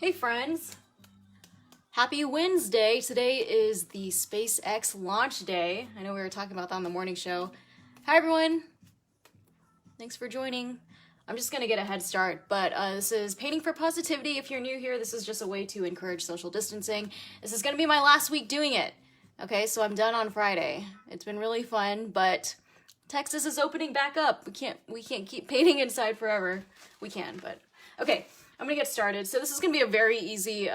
Hey friends, happy Wednesday. Today is the SpaceX launch day. I know we were talking about that on the morning show. Hi everyone, thanks for joining. I'm just gonna get a head start, but this is Painting for Positivity. If you're new here, this is just a way to encourage social distancing. This is gonna be my last week doing it. Okay, so I'm done on Friday. It's been really fun, but Texas is opening back up. We can't keep painting inside forever. We can, but okay. I'm gonna get started. So this is gonna be a very easy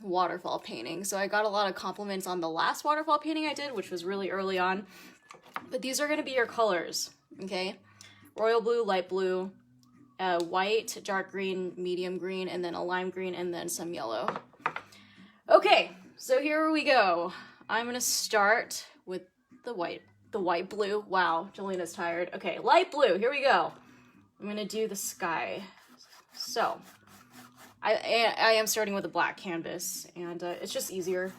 waterfall painting. So I got a lot of compliments on the last waterfall painting I did, which was really early on. But these are gonna be your colors, okay? Royal blue, light blue, white, dark green, medium green, and then a lime green, and then some yellow. Okay, so here we go. I'm gonna start with the white blue. Wow, Jolina's tired. Okay, light blue, here we go. I'm gonna do the sky. So, I am starting with a black canvas, and it's just easier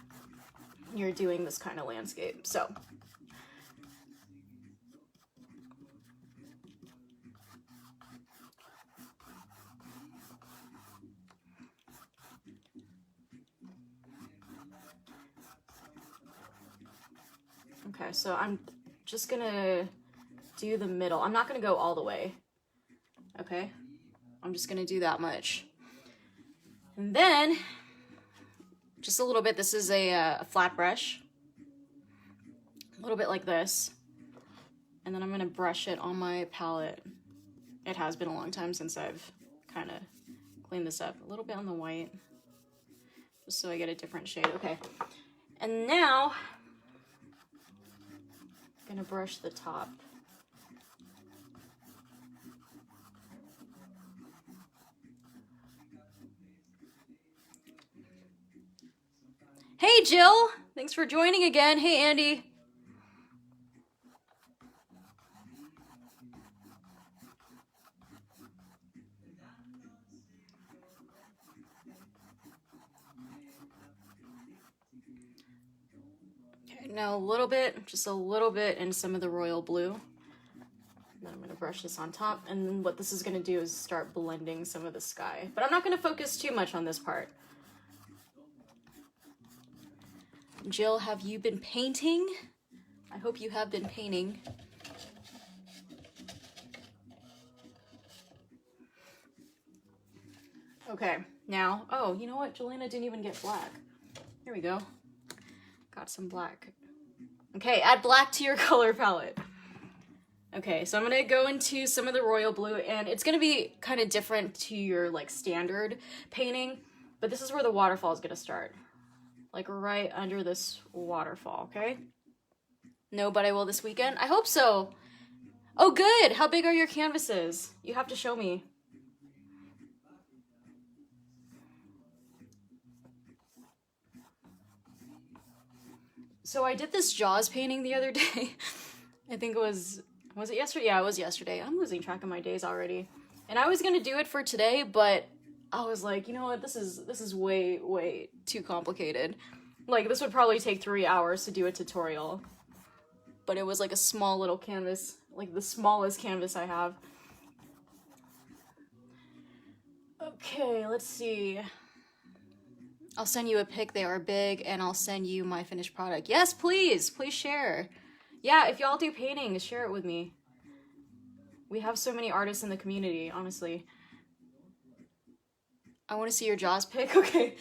when you're doing this kind of landscape. So, okay, so I'm just gonna do the middle. I'm not gonna go all the way, okay? I'm just gonna do that much. And then, just a little bit, this is a flat brush. A little bit like this. And then I'm gonna brush it on my palette. It has been a long time since I've kind of cleaned this up. A little bit on the white, just so I get a different shade. Okay, and now, I'm gonna brush the top. Hey Jill, thanks for joining again. Hey Andy. Okay, now a little bit, just a little bit in some of the royal blue. And then I'm gonna brush this on top, and then what this is gonna do is start blending some of the sky. But I'm not gonna focus too much on this part. Jill, have you been painting? I hope you have been painting. Okay, now, oh, you know what? Jolina didn't even get black. Here we go. Got some black. Okay, add black to your color palette. Okay, so I'm gonna go into some of the royal blue, and it's gonna be kind of different to your like standard painting, but this is where the waterfall is gonna start. Like right under this waterfall, okay? No, but I will this weekend. I hope so. Oh, good. How big are your canvases? You have to show me. So I did this Jaws painting the other day. I think it was it yesterday? Yeah, it was yesterday. I'm losing track of my days already. And I was gonna do it for today, but I was like, you know what, this is way too complicated. Like, this would probably take 3 hours to do a tutorial. But it was like a small little canvas, like the smallest canvas I have. Okay, let's see. I'll send you a pic, they are big, and I'll send you my finished product. Yes, please share. Yeah, if y'all do paintings, share it with me. We have so many artists in the community, honestly. I want to see your Jaws pic. Okay,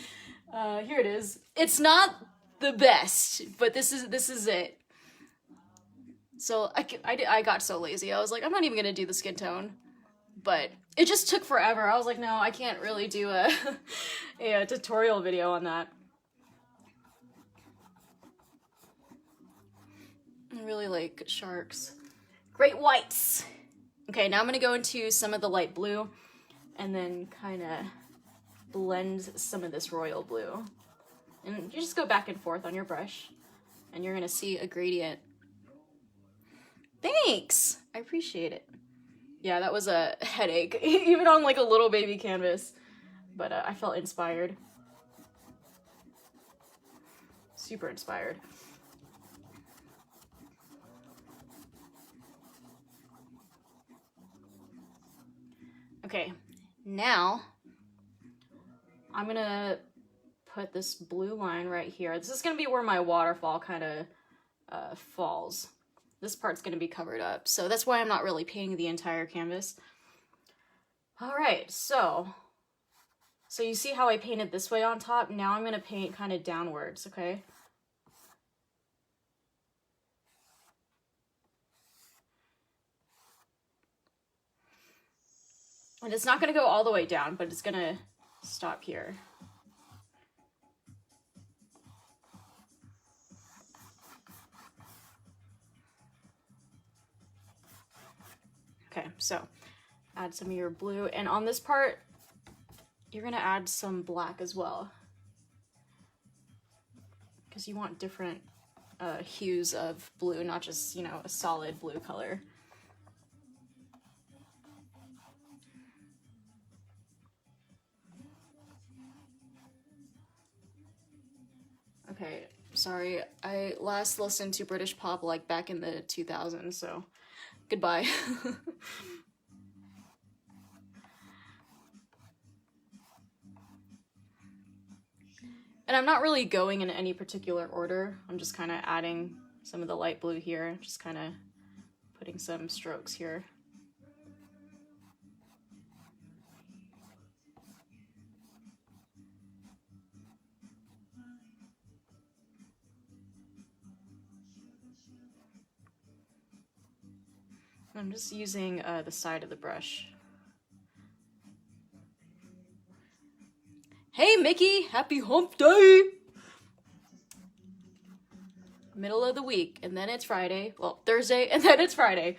here it is. It's not the best, but this is it. So I got so lazy. I was like, I'm not even gonna do the skin tone, but it just took forever. I was like, no, I can't really do a tutorial video on that. I really like sharks. Great whites. Okay, now I'm gonna go into some of the light blue, and then kind of blend some of this royal blue. And you just go back and forth on your brush, and you're gonna see a gradient. Thanks! I appreciate it. Yeah, that was a headache, even on like a little baby canvas, but I felt inspired. Super inspired. Okay, now I'm gonna put this blue line right here. This is gonna be where my waterfall kind of falls. This part's gonna be covered up, so that's why I'm not really painting the entire canvas. All right, so you see how I painted this way on top? Now I'm gonna paint kind of downwards, okay? And it's not gonna go all the way down, but it's gonna stop here. Okay, so add some of your blue, and on this part, you're gonna add some black as well, because you want different hues of blue, not just, you know, a solid blue color. Okay, sorry, I last listened to British pop like back in the 2000s, so goodbye. And I'm not really going in any particular order. I'm just kind of adding some of the light blue here, just kind of putting some strokes here. I'm just using the side of the brush. Hey Mickey, happy hump day! Middle of the week, and then it's Friday. Well, Thursday, and then it's Friday.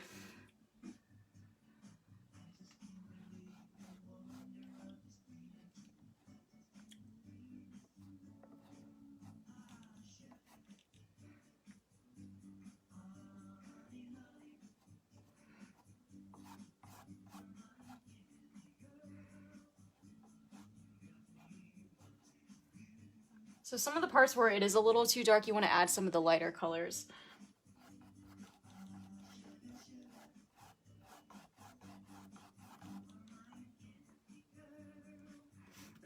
So some of the parts where it is a little too dark, you want to add some of the lighter colors.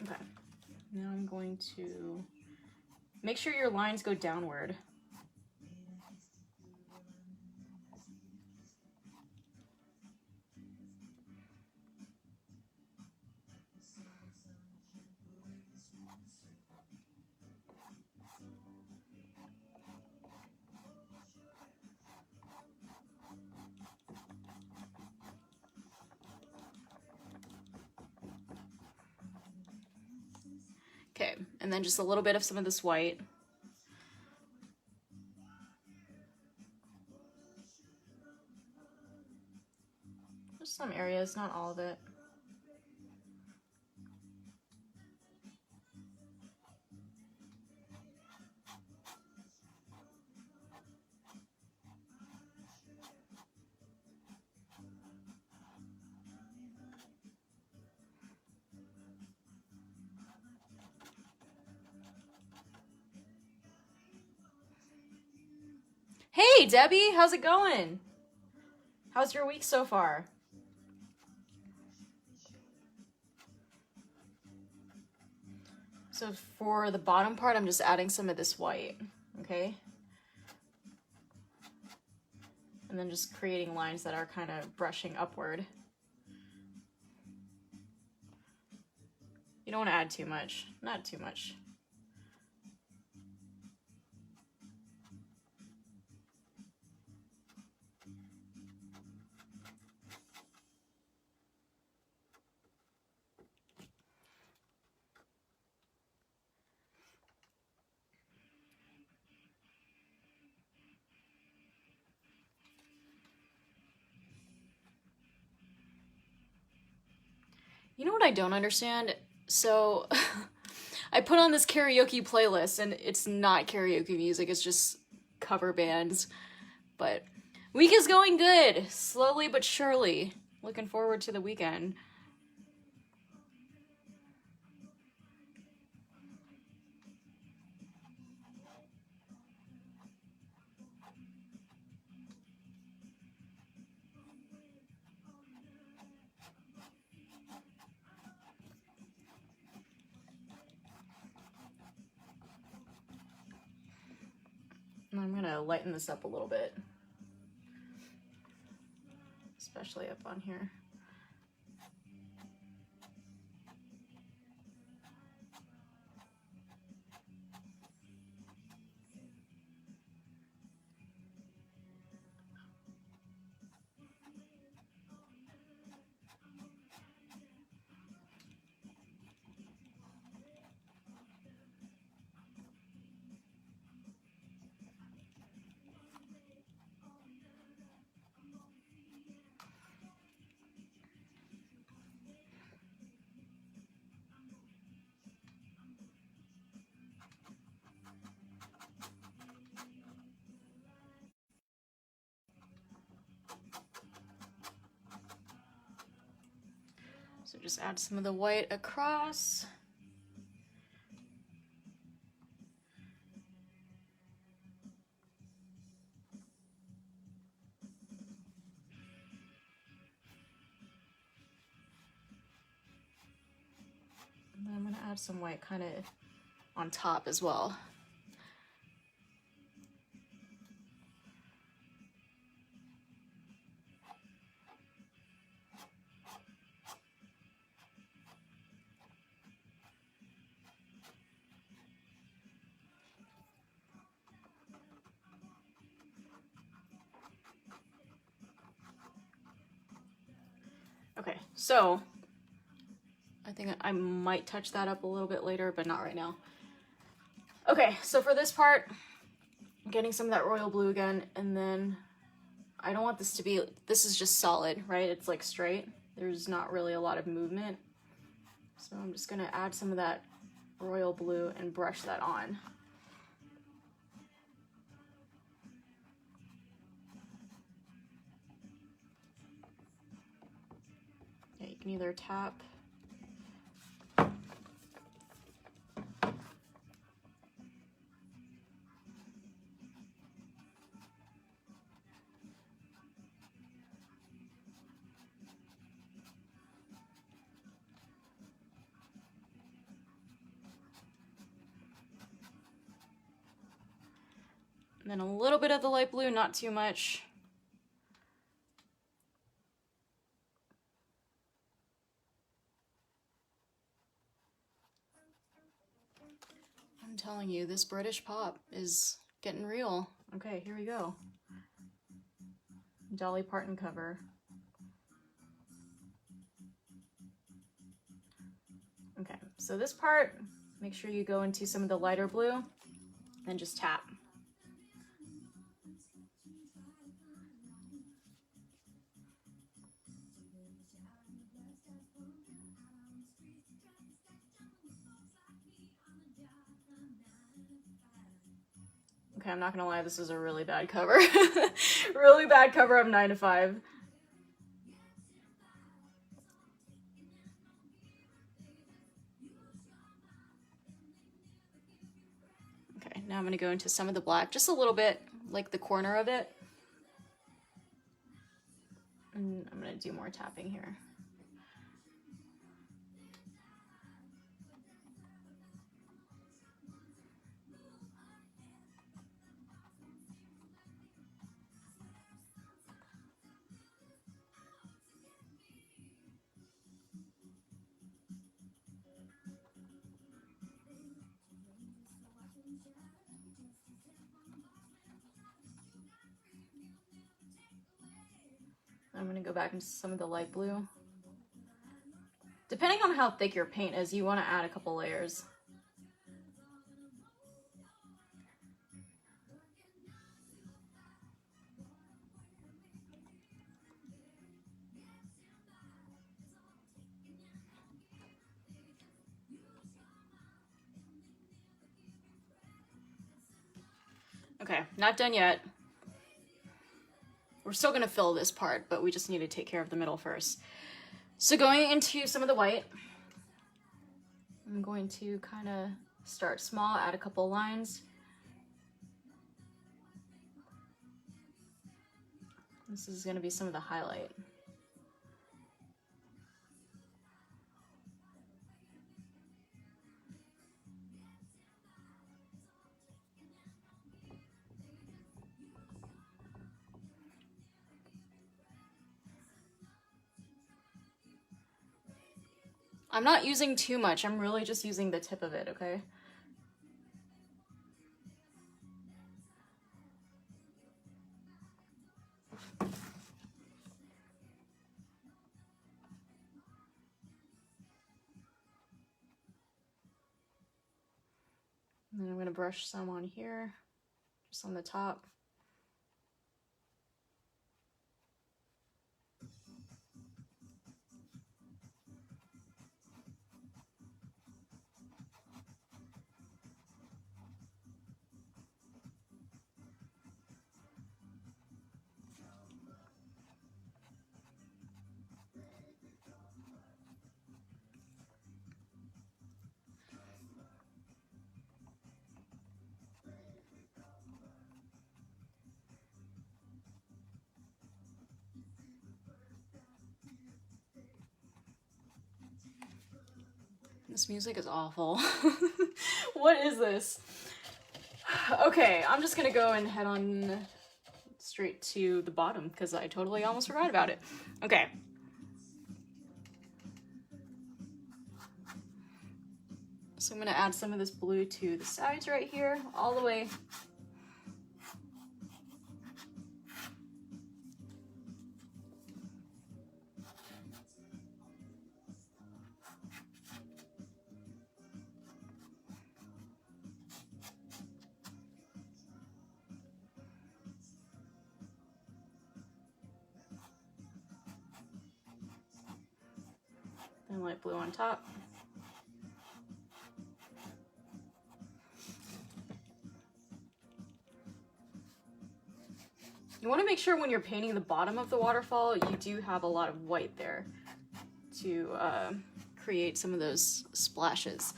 Okay, now I'm going to make sure your lines go downward. Okay, and then just a little bit of some of this white. Just some areas, not all of it. Hey Debbie, how's it going? How's your week so far? So for the bottom part, I'm just adding some of this white, okay? And then just creating lines that are kind of brushing upward. You don't want to add too much, not too much. You know what I don't understand? So I put on this karaoke playlist and it's not karaoke music, it's just cover bands. But week is going good, slowly but surely. Looking forward to the weekend. to lighten this up a little bit, especially up on here. So just add some of the white across. And then I'm gonna add some white kind of on top as well. Okay, so I think I might touch that up a little bit later, but not right now. Okay, so for this part, I'm getting some of that royal blue again, and then I don't want this to be, this is just solid, right? It's like straight. There's not really a lot of movement. So I'm just gonna add some of that royal blue and brush that on. Yeah, you can either tap and then a little bit of the light blue, not too much. I'm telling you, this British pop is getting real. Okay, here we go. Dolly Parton cover. Okay, so this part, make sure you go into some of the lighter blue and just tap. Okay, I'm not gonna lie, this is a really bad cover. Really bad cover of 9 to 5. Okay, now I'm gonna go into some of the black, just a little bit, like the corner of it. And I'm gonna do more tapping here. I'm gonna go back into some of the light blue. Depending on how thick your paint is, you wanna add a couple layers. Okay, not done yet. We're still gonna fill this part, but we just need to take care of the middle first. So going into some of the white, I'm going to kind of start small, add a couple lines. This is gonna be some of the highlight. I'm not using too much. I'm really just using the tip of it, okay? And then I'm going to brush some on here, just on the top. This music is awful. What is this? Okay, I'm just gonna go and head on straight to the bottom because I totally almost forgot about it. Okay. So I'm gonna add some of this blue to the sides right here, all the way. And light blue on top. You want to make sure when you're painting the bottom of the waterfall, you do have a lot of white there to create some of those splashes.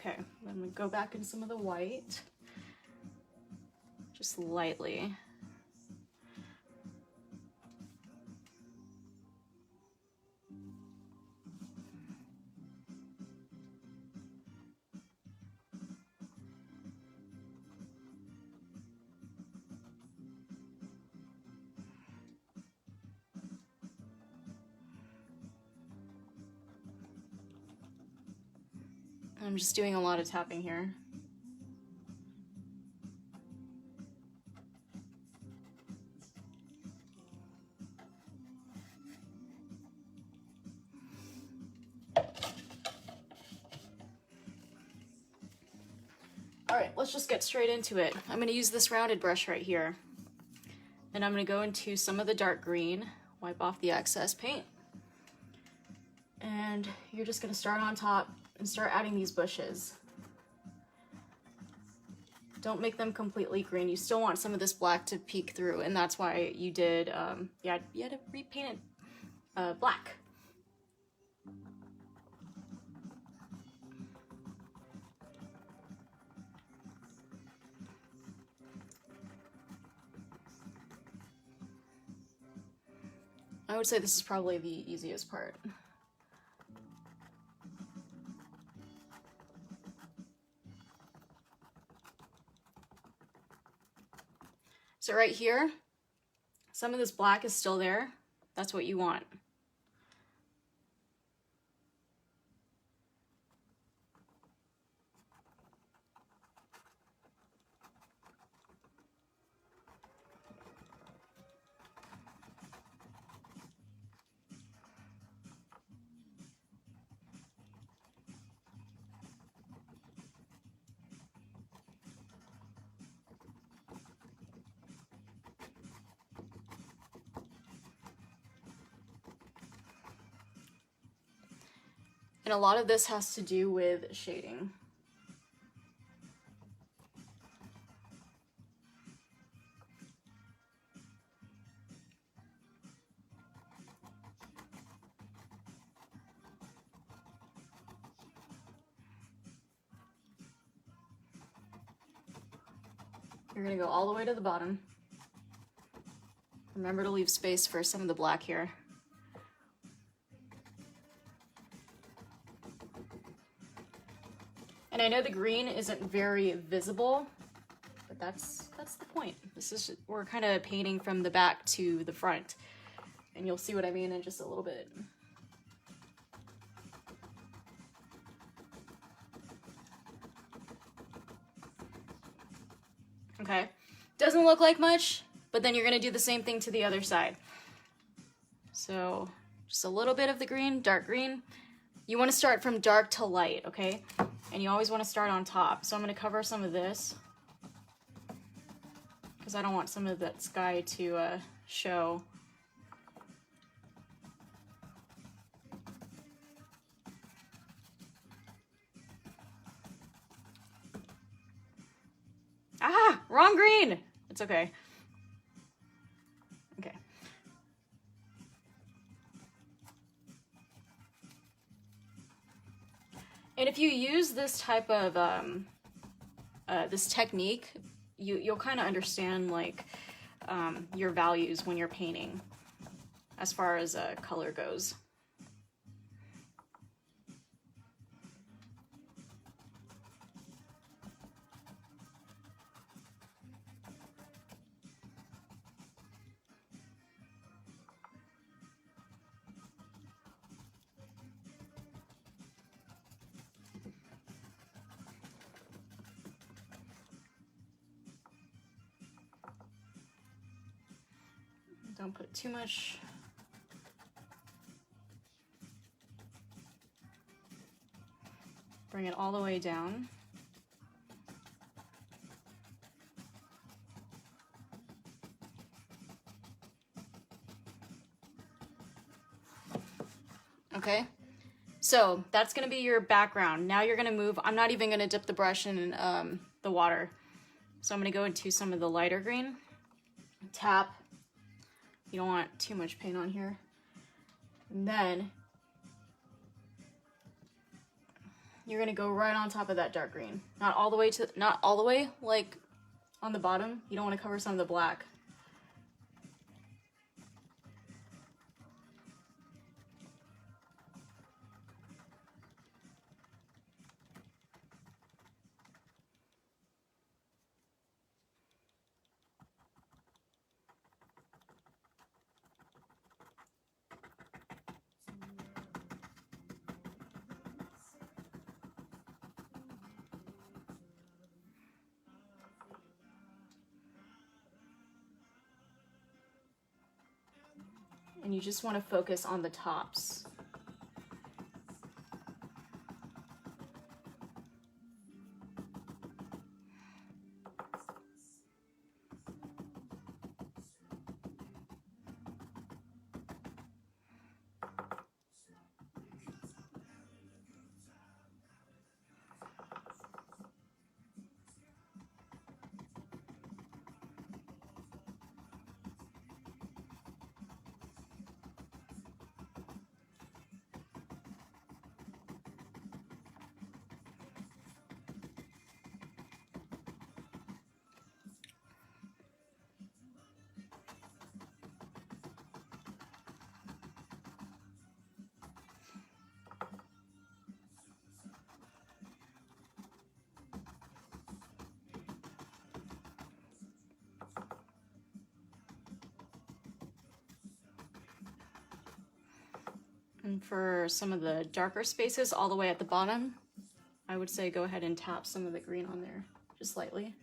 Okay, then we go back in some of the white, just lightly. I'm just doing a lot of tapping here. All right, let's just get straight into it. I'm gonna use this rounded brush right here. And I'm gonna go into some of the dark green, wipe off the excess paint. And you're just gonna start on top and start adding these bushes. Don't make them completely green. You still want some of this black to peek through, and that's why you did, yeah, you had to repaint it black. I would say this is probably the easiest part. So right here, some of this black is still there. That's what you want. And a lot of this has to do with shading. You're gonna go all the way to the bottom. Remember to leave space for some of the black here. And I know the green isn't very visible, but that's the point. We're kind of painting from the back to the front, and you'll see what I mean in just a little bit. Okay, doesn't look like much, but then you're gonna do the same thing to the other side. So just a little bit of the green, dark green. You want to start from dark to light, okay? And you always want to start on top. So I'm going to cover some of this because I don't want some of that sky to show. Ah, wrong green. It's okay. Okay. And if you use this type of this technique, you'll kind of understand like your values when you're painting as far as color goes. Don't put too much. Bring it all the way down. Okay, so that's gonna be your background. Now you're gonna move. I'm not even gonna dip the brush in the water. So I'm gonna go into some of the lighter green. Tap. You don't want too much paint on here. And then you're gonna go right on top of that dark green. Not all the way like on the bottom. You don't want to cover some of the black. And you just want to focus on the tops. And for some of the darker spaces all the way at the bottom, I would say go ahead and tap some of the green on there, just lightly.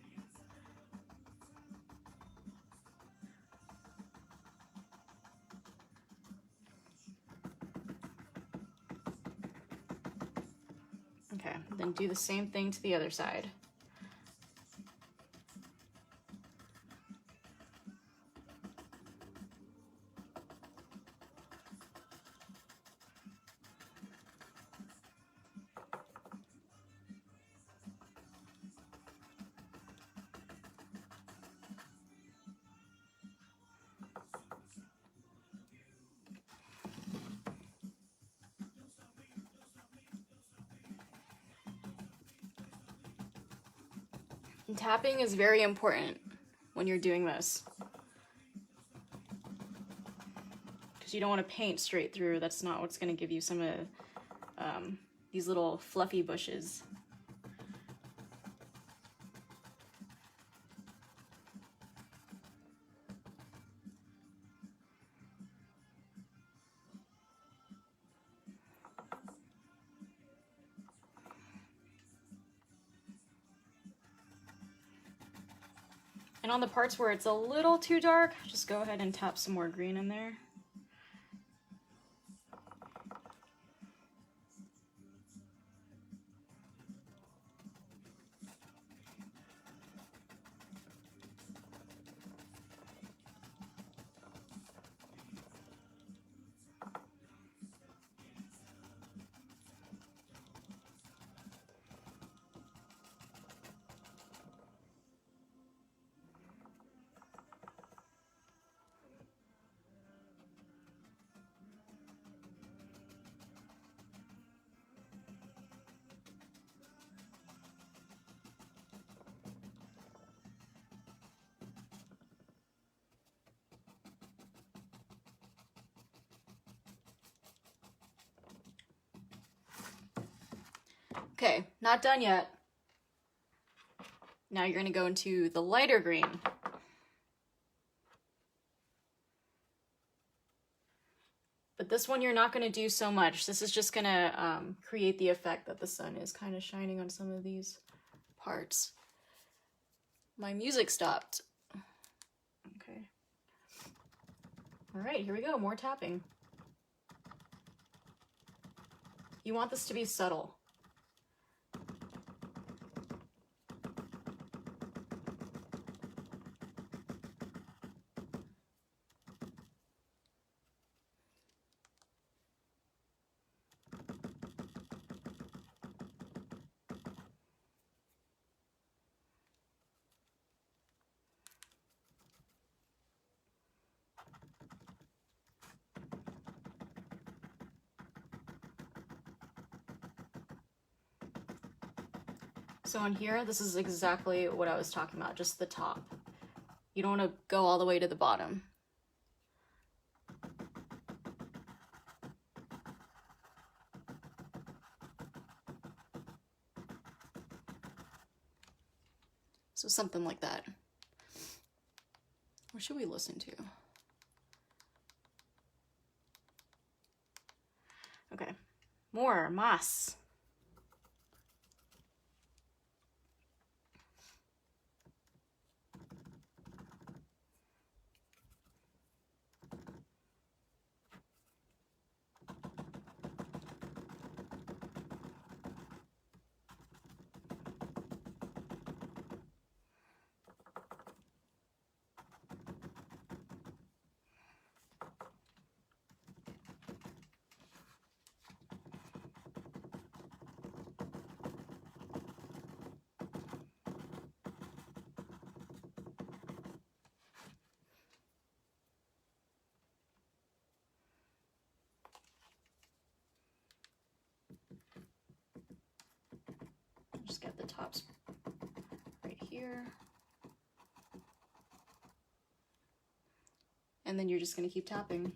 Okay, then do the same thing to the other side. And tapping is very important when you're doing this, because you don't want to paint straight through. That's not what's going to give you some of these little fluffy bushes. And on the parts where it's a little too dark, just go ahead and tap some more green in there. Okay, not done yet. Now you're going to go into the lighter green. But this one you're not going to do so much. This is just going to create the effect that the sun is kind of shining on some of these parts. My music stopped. Okay. All right, here we go. More tapping. You want this to be subtle. So on here, this is exactly what I was talking about, just the top. You don't want to go all the way to the bottom. So something like that. What should we listen to? Okay, más. Just get the tops right here. And then you're just going to keep tapping.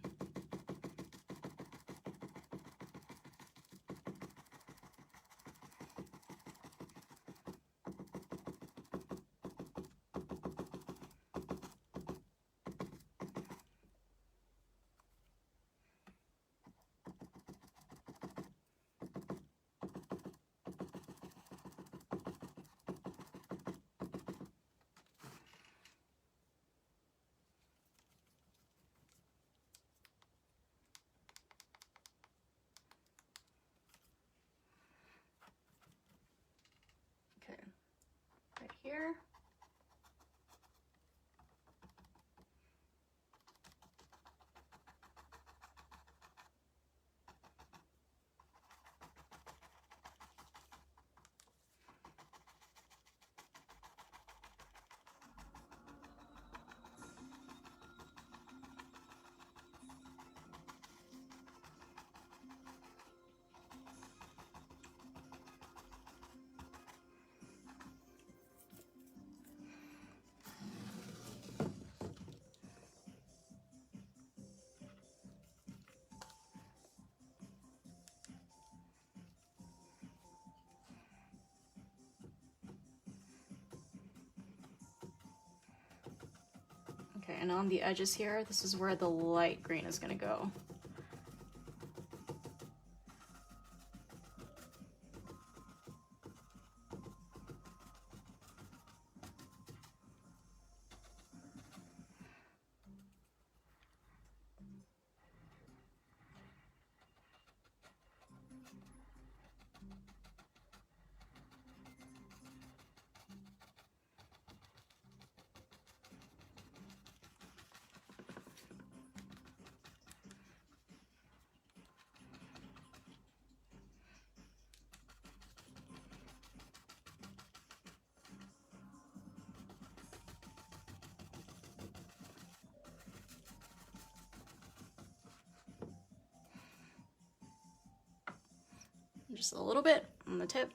Okay, right here. and on the edges here, this is where the light green is gonna go. Just a little bit on the tip.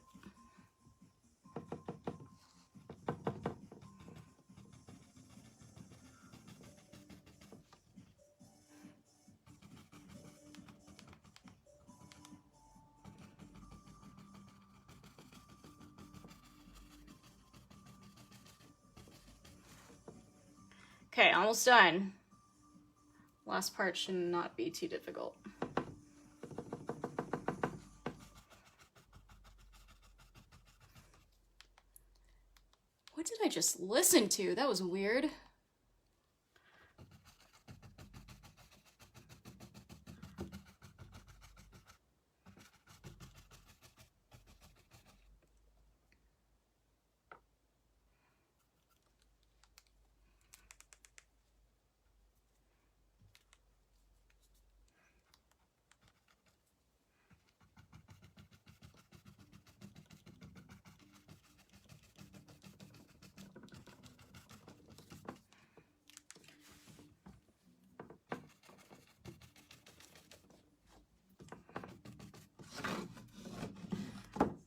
Okay, almost done. Last part should not be too difficult. What did I just listen to? That was weird.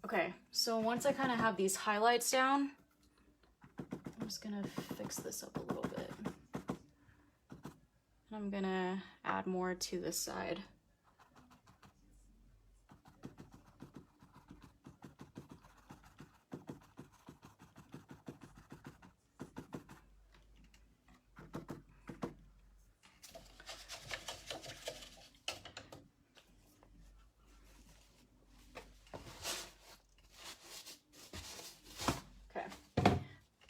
Okay, so once I kind of have these highlights down, I'm just gonna fix this up a little bit. And I'm gonna add more to this side.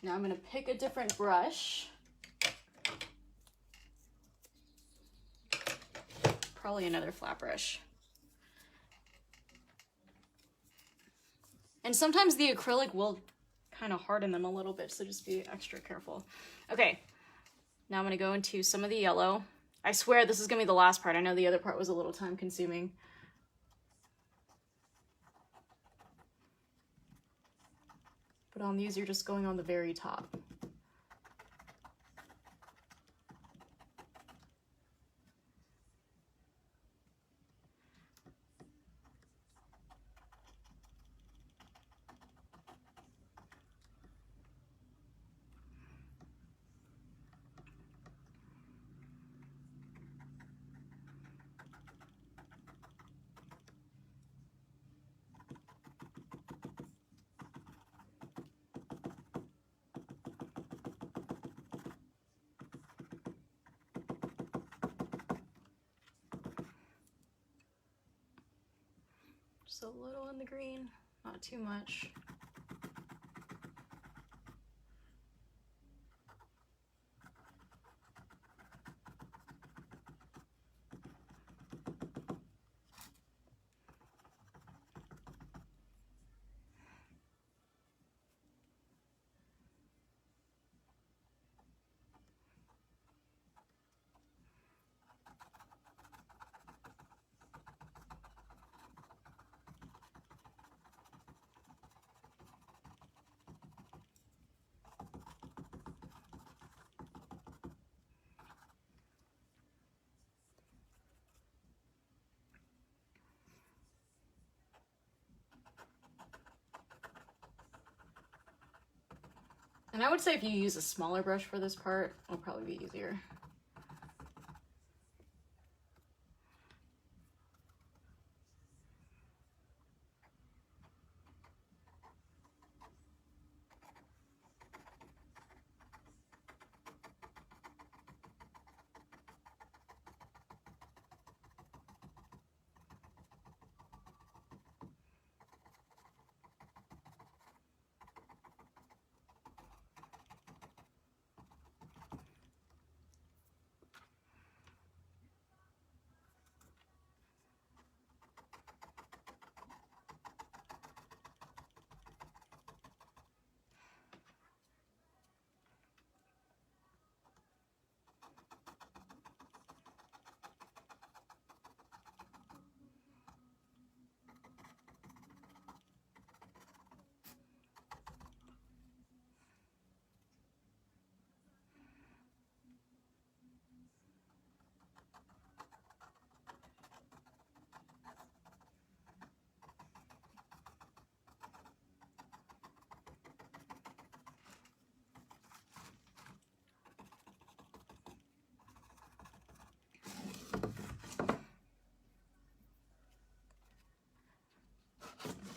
Now I'm going to pick a different brush. Probably another flat brush. And sometimes the acrylic will kind of harden them a little bit, so just be extra careful. Okay, now I'm going to go into some of the yellow. I swear this is going to be the last part. I know the other part was a little time consuming. But on these, you're just going on the very top. Just a little in the green, not too much. And I would say if you use a smaller brush for this part, it'll probably be easier.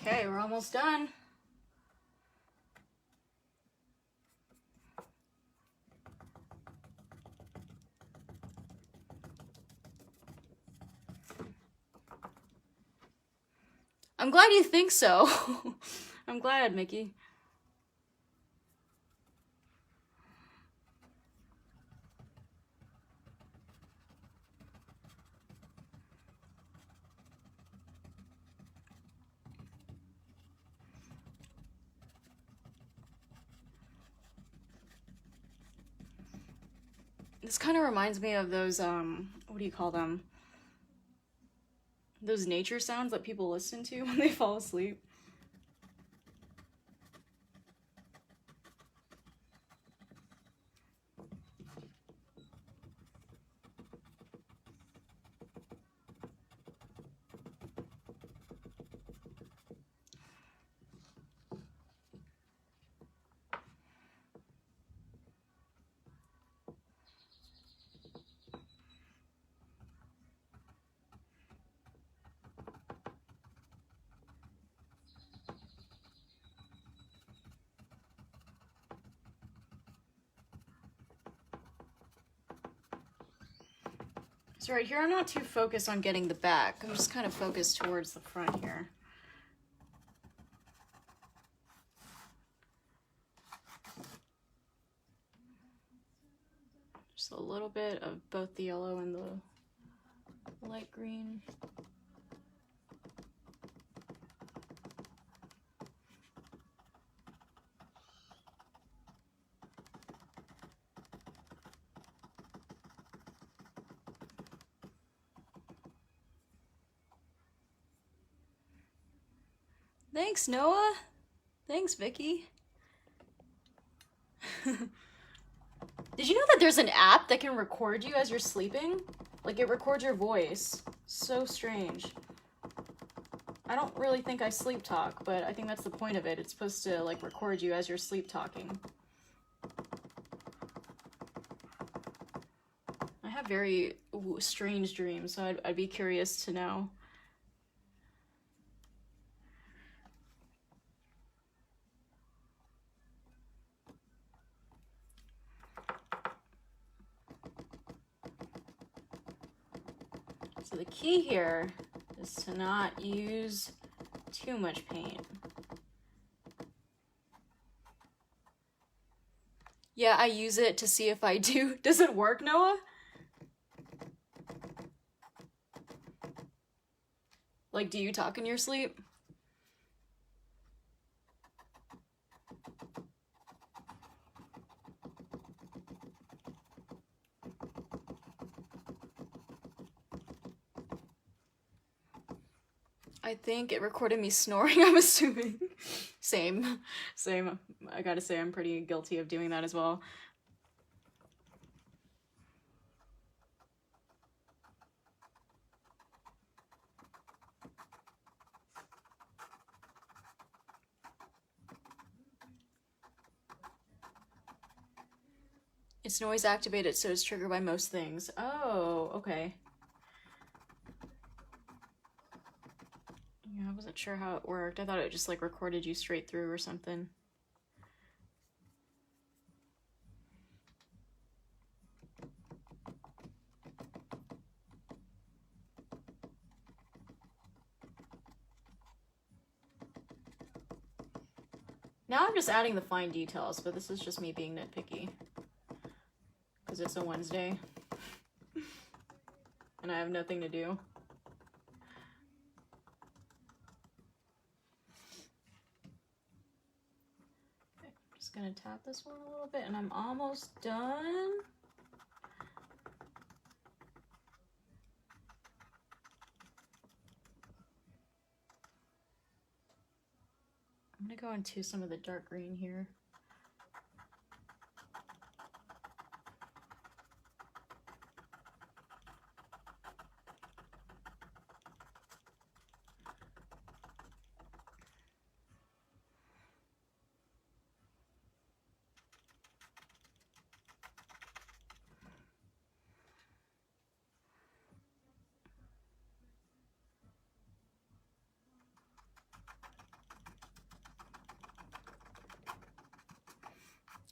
Okay, we're almost done. I'm glad you think so. I'm glad, Mickey. This kind of reminds me of those, what do you call them? Those nature sounds that people listen to when they fall asleep. So right here, I'm not too focused on getting the back. I'm just kind of focused towards the front here. Just a little bit of both the yellow and the light green. Thanks, Noah. Thanks, Vicky. Did you know that there's an app that can record you as you're sleeping? Like, it records your voice. So strange. I don't really think I sleep talk, but I think that's the point of it. It's supposed to, like, record you as you're sleep talking. I have very strange dreams, so I'd be curious to know. So the key here is to not use too much paint. Yeah, I use it to see if I do. Does it work, Noah? Like, do you talk in your sleep? I think it recorded me snoring, I'm assuming. Same. I gotta say, I'm pretty guilty of doing that as well. It's noise activated, so it's triggered by most things. Oh, okay. Yeah, I wasn't sure how it worked. I thought it just like recorded you straight through or something. Now I'm just adding the fine details, but this is just me being nitpicky. Because it's a Wednesday. And I have nothing to do. Okay, I'm just gonna tap this one a little bit and I'm almost done. I'm gonna go into some of the dark green here.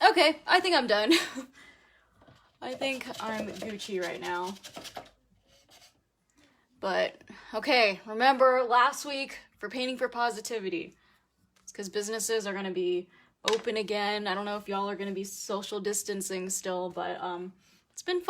Okay, I think I'm done. I think I'm Gucci right now. But, okay, remember last week for Painting for Positivity. It's because businesses are going to be open again. I don't know if y'all are going to be social distancing still, but it's been fun.